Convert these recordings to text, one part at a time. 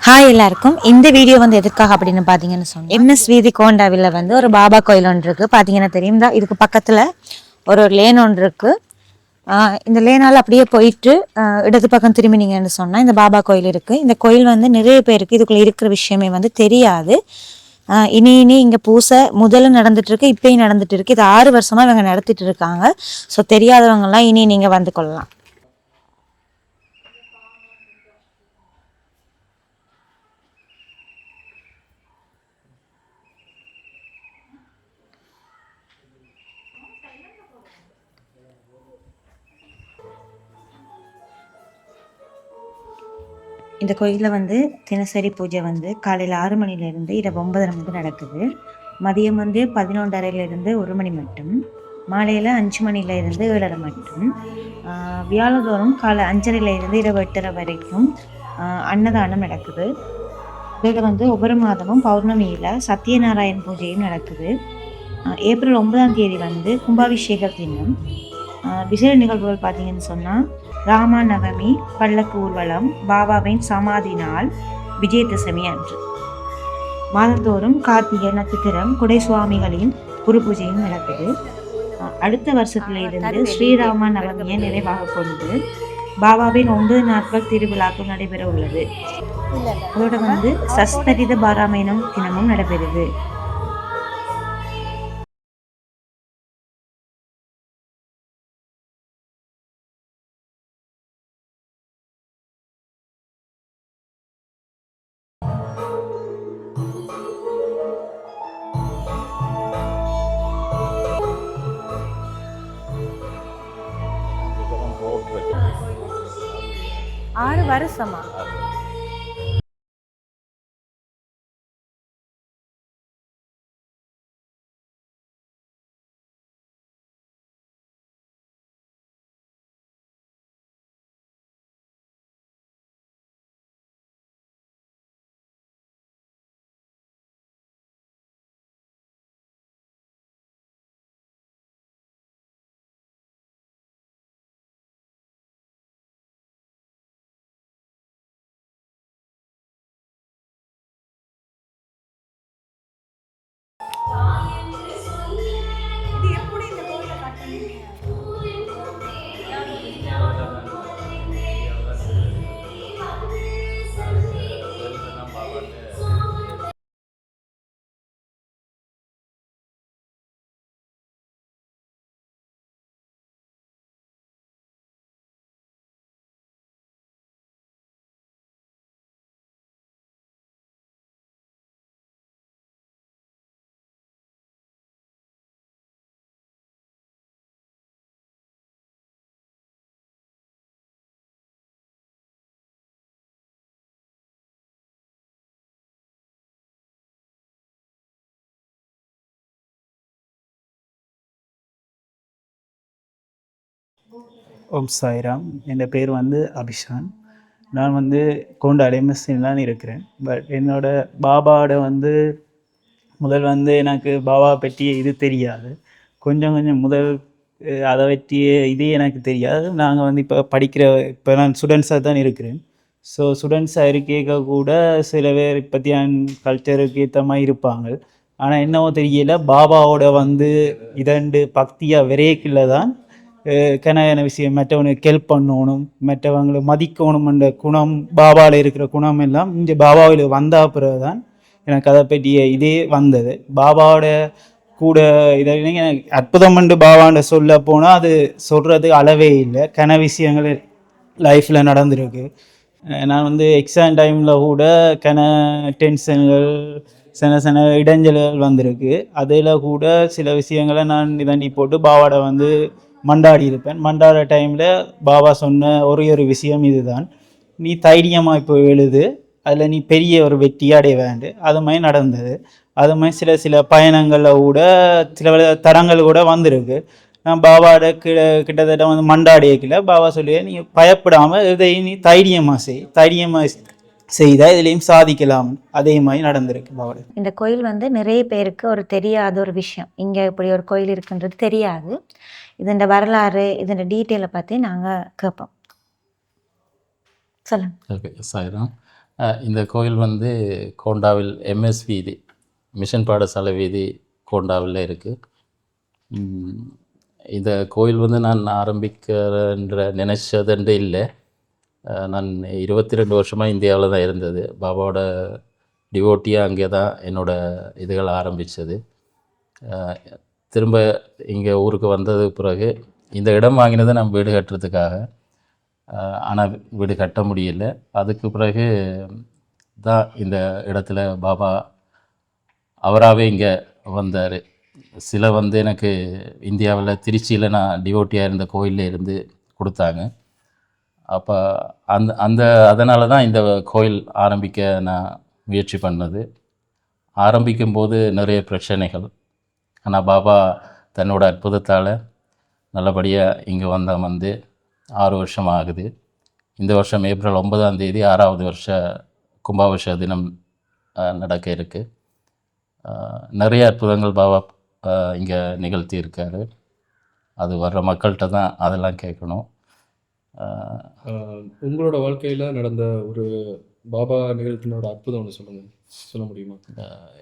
Hi எல்லாருக்கும். இந்த video வந்து எதுக்காக அப்படின்னு பார்த்தீங்கன்னு சொன்னால் எம்எஸ் வீதி கோண்டாவில் வந்து ஒரு பாபா கோயில் ஒன்று இருக்குது. பார்த்தீங்கன்னா தெரியும் தான், இதுக்கு பக்கத்தில் ஒரு லேன் ஒன்று இருக்குது. இந்த லேனால் அப்படியே போயிட்டு இடது பக்கம் திரும்பினீங்கன்னு சொன்னால் இந்த பாபா கோயில் இருக்குது. இந்த கோயில் வந்து நிறைய பேருக்கு இதுக்குள்ளே இருக்கிற விஷயமே வந்து தெரியாது. இனி இங்கே பூசை முதல்ல நடந்துட்டு இருக்கு, இப்பயும் நடந்துட்டு இருக்கு. இது 6 வருஷமாக இவங்க நடத்திட்டு இருக்காங்க. ஸோ தெரியாதவங்கலாம் இனி நீங்கள் வந்து கொள்ளலாம். இந்த கோயிலில் வந்து தினசரி பூஜை வந்து காலையில் 6 மணிலேருந்து இரவு 9:30 மணிக்கு நடக்குது. மதியம் வந்து 11:30லேருந்து 1 மணி மட்டும், மாலையில் 5 மணிலேருந்து 7:30 மட்டும், வியாழதோறும் காலை 5:30லேருந்து இரவு 8:30 வரைக்கும் அன்னதானம் நடக்குது. இதில் வந்து ஒவ்வொரு மாதமும் பௌர்ணமியில் சத்யநாராயண் பூஜையும் நடக்குது. ஏப்ரல் 9ஆம் தேதி வந்து கும்பாபிஷேக தினம். விசேட நிகழ்வுகள் பார்த்தீங்கன்னு சொன்னால் ராமா நவமி, பல்லக்கு ஊர்வலம், பாபாவின் சமாதி நாள், விஜயதசமி அன்று. மாதந்தோறும் கார்த்திகை நட்சத்திரம் குடை சுவாமிகளின் குரு பூஜையும் நடக்குது. அடுத்த வருஷத்துல இருந்து ஸ்ரீராம நவமியை நிறைவாக கொண்டு பாபாவின் 9 நாட்கள் திருவிழாக்கள் நடைபெற உள்ளது. அதோட வந்து சஸ்தரித பாராயணம் தினமும் நடைபெறுது. ஆறு வருஷமா? ஓம் சாய்ராம். என் பேர் வந்து அபிஷான். நான் வந்து கோண்டா எம்எஸ்சின்லாம் இருக்கிறேன். பட் என்னோட பாபாவோட வந்து முதல் வந்து எனக்கு பாபா பற்றி இது தெரியாது. கொஞ்சம் கொஞ்சம் முதல் அதை பற்றிய இது எனக்கு தெரியாது. நாங்கள் வந்து இப்போ நான் ஸ்டூடெண்ட்ஸாக தான் இருக்கிறேன். ஸோ ஸ்டூடெண்ட்ஸாக இருக்க கூட சில பேர் பற்றியான கல்ச்சருக்கு ஏற்ற மாதிரி இருப்பாங்க. ஆனால் என்னவோ தெரியல, பாபாவோட வந்து இதண்டு பக்தியாக விரைக்கில் தான் கனகன விஷயம், மற்றவனுக்கு ஹெல்ப் பண்ணணும், மற்றவங்களை மதிக்கணும் என்ற குணம், பாபாவில் இருக்கிற குணம் எல்லாம் இங்கே பாபாவில் வந்த பிறகு தான் எனக்கு அதை பற்றிய இதே வந்தது. பாபாவோட கூட இதை எனக்கு அற்புதம் என்று பாபாண்ட சொல்ல போனால் அது சொல்கிறதுக்கு அளவே இல்லை. கன விஷயங்கள் லைஃப்பில் நடந்திருக்கு. நான் வந்து எக்ஸாம் டைமில் கூட கன டென்ஷன்கள், சில சில இடைஞ்சல்கள் வந்திருக்கு. அதில் கூட சில விஷயங்களை நான் இதண்டி போட்டு பாபாவோட வந்து மண்டாடி இருப்பேன். மண்டாடுற டைமில் பாபா சொன்ன ஒரே ஒரு விஷயம் இதுதான்: நீ தைரியமாக இப்போ எழுது, அதில் நீ பெரிய ஒரு வெற்றி அடைய வேண்டு. அது மாதிரி நடந்தது. அது மாதிரி சில சில பயணங்களில் கூட சில தடங்கள் கூட வந்திருக்கு. நான் பாபாவோட கிட்டத்தட்ட வந்து மண்டாடியக்கில் பாபா சொல்லுவேன், நீ பயப்படாமல் இதை நீ தைரியமாக செய்தால் இதுலேயும் சாதிக்கலாம். அதே மாதிரி நடந்திருக்கு பாபாவோட. இந்த கோயில் வந்து நிறைய பேருக்கு ஒரு தெரியாத ஒரு விஷயம். இங்கே இப்படி ஒரு கோயில் இருக்குன்றது தெரியாது. இதோட வரலாறு, இதோட டீட்டெயிலை பற்றி நாங்கள் கேட்போம். சொல்லுங்கள். ஓகே, சாய்ராம். இந்த கோயில் வந்து கோண்டாவில் எம்எஸ் வீதி, மிஷன் பாடசாலை வீதி கோண்டாவில் இருக்குது. இந்த கோயில் வந்து நான் ஆரம்பிக்கிறன்ற நினச்சதுண்டு இல்லை. நான் 22 வருஷமாக இந்தியாவில் தான் இருந்தது. பாபாவோட டிவோட்டியாக அங்கே தான் என்னோடய இதுகள் ஆரம்பித்தது. திரும்ப இங்கே ஊருக்கு வந்தது பிறகு இந்த இடம் வாங்கினதை நான் வீடு கட்டுறதுக்காக. ஆனால் வீடு கட்ட முடியல. அதுக்கு பிறகு தான் இந்த இடத்துல பாபா அவராகவே இங்கே வந்தார். சில வந்து எனக்கு இந்தியாவில் திருச்சியில் நான் டிவோட்டியாக இருந்த கோயிலில் இருந்து கொடுத்தாங்க. அப்போ அதனால தான் இந்த கோயில் ஆரம்பிக்க நான் முயற்சி பண்ணது. ஆரம்பிக்கும்போது நிறைய பிரச்சனைகள். ஆனால் பாபா தன்னோட அற்புதத்தால் நல்லபடியாக இங்கே வந்து 6 வருஷம் ஆகுது. இந்த வருஷம் ஏப்ரல் 9ஆம் தேதி 6வது வருஷ கும்பாபிஷேக தினம் நடக்க இருக்குது. நிறைய அற்புதங்கள் பாபா இங்கே நிகழ்த்தி இருக்காரு. அது வர்ற மக்கள்கிட்ட தான் அதெல்லாம் கேட்கணும். உங்களோட வாழ்க்கையில் நடந்த ஒரு பாபா நிகழ்த்தின ஒரு அற்புதம் ஒன்று சொல்ல முடியுமா?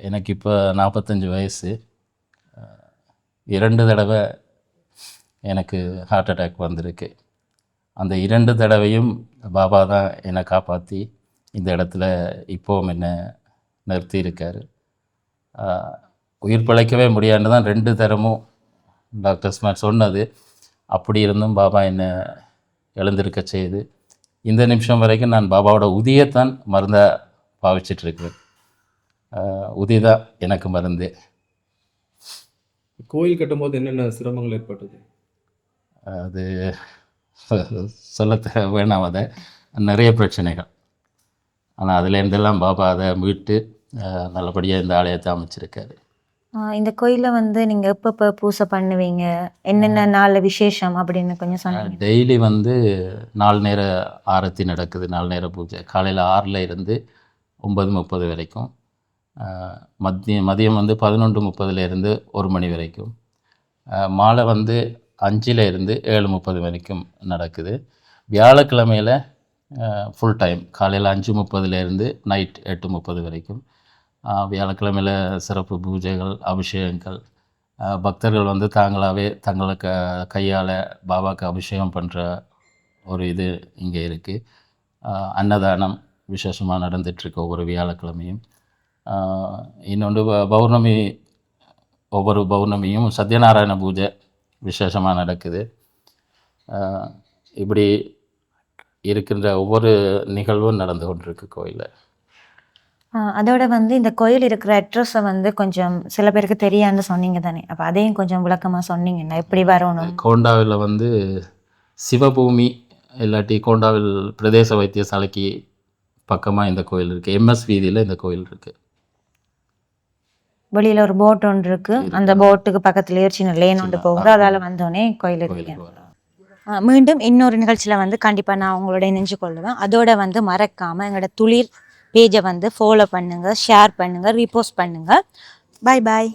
எனக்கு இப்போ 45 வயசு. 2 தடவை எனக்கு ஹார்ட் அட்டாக் வந்திருக்கு. அந்த 2 தடவையும் பாபா தான் என்னை காப்பாற்றி இந்த இடத்துல இப்போவும் என்னை நிறுத்தி இருக்கார். உயிர் பிழைக்கவே முடியாதுன்னு தான் 2 தரமும் டாக்டர்ஸ்மார் சொன்னது. அப்படி இருந்தும் பாபா என்னை எழுந்திருக்க செய்து இந்த நிமிஷம் வரைக்கும் நான் பாபாவோட உதியத்தான் மருந்தாக பாவிச்சிட்ருக்கிறேன். உதி தான் எனக்கு மருந்து. கோயில் கட்டும்போது என்னென்ன சிரமங்கள் ஏற்பட்டது? அது சொல்ல வேணாம். அதை நிறைய பிரச்சனைகள். ஆனால் அதுலேருந்தெல்லாம் பாபா அதை மீட்டு நல்லபடியாக இந்த ஆலயத்தை அமைச்சிருக்காரு. இந்த கோயிலில் வந்து நீங்கள் எப்போ பூஜை பண்ணுவீங்க, என்னென்ன நாளில் விசேஷம் அப்படின்னு கொஞ்சம் சொன்னீங்க. டெய்லி வந்து 4 நேர ஆரத்தி நடக்குது. 4 நேர பூஜை. காலையில் 6ல் இருந்து 9:30 வரைக்கும். மதியம் வந்து 11:30 இருந்து 1 மணி வரைக்கும். மாலை வந்து 5ல் இருந்து 7:30 வரைக்கும் நடக்குது. வியாழக்கிழமையில் ஃபுல் டைம் காலையில் 5:30 இருந்து நைட் 8:30 வரைக்கும். வியாழக்கிழமையில் சிறப்பு பூஜைகள், அபிஷேகங்கள். பக்தர்கள் வந்து தாங்களாகவே தங்களை கையால் பாபாவுக்கு அபிஷேகம் பண்ணுற ஒரு இது இங்கே இருக்குது. அன்னதானம் விசேஷமாக நடந்துகிட்ருக்கு ஒவ்வொரு வியாழக்கிழமையும். இன்னொன்று பௌர்ணமி, ஒவ்வொரு பௌர்ணமியும் சத்யநாராயண பூஜை விசேஷமாக நடக்குது. இப்படி இருக்கின்ற ஒவ்வொரு நிகழ்வும் நடந்து கொண்டிருக்கு கோயிலில். அதோட வந்து இந்த கோயில் இருக்கிற அட்ரஸை வந்து கொஞ்சம் சில பேருக்கு தெரியாதுன்னு சொன்னீங்க தானே, அப்போ அதையும் கொஞ்சம் விளக்கமாக சொன்னீங்கன்னா எப்படி வரணும்? கோண்டாவில் வந்து சிவபூமி இல்லாட்டி கோண்டாவில் பிரதேச வைத்தியசாலைக்கு பக்கமாக இந்த கோயில் இருக்குது. எம்எஸ் வீதியில் இந்த கோயில் இருக்குது. வெளியில் ஒரு போட் ஒன்று இருக்குது. அந்த போட்டுக்கு பக்கத்துலேயே ஒரு சின்ன லேன் ஒன்று போகுது. அதால் வந்தோடனே கோயில் இருக்கு. மீண்டும் இன்னொரு நிகழ்ச்சியில் வந்து கண்டிப்பாக நான் உங்களோட இணைஞ்சு கொள்ளுவேன். அதோட வந்து மறக்காமல் எங்களோட துளிர் பேஜை வந்து ஃபாலோ பண்ணுங்கள், ஷேர் பண்ணுங்கள், ரீபோஸ்ட் பண்ணுங்கள். பாய் பாய்.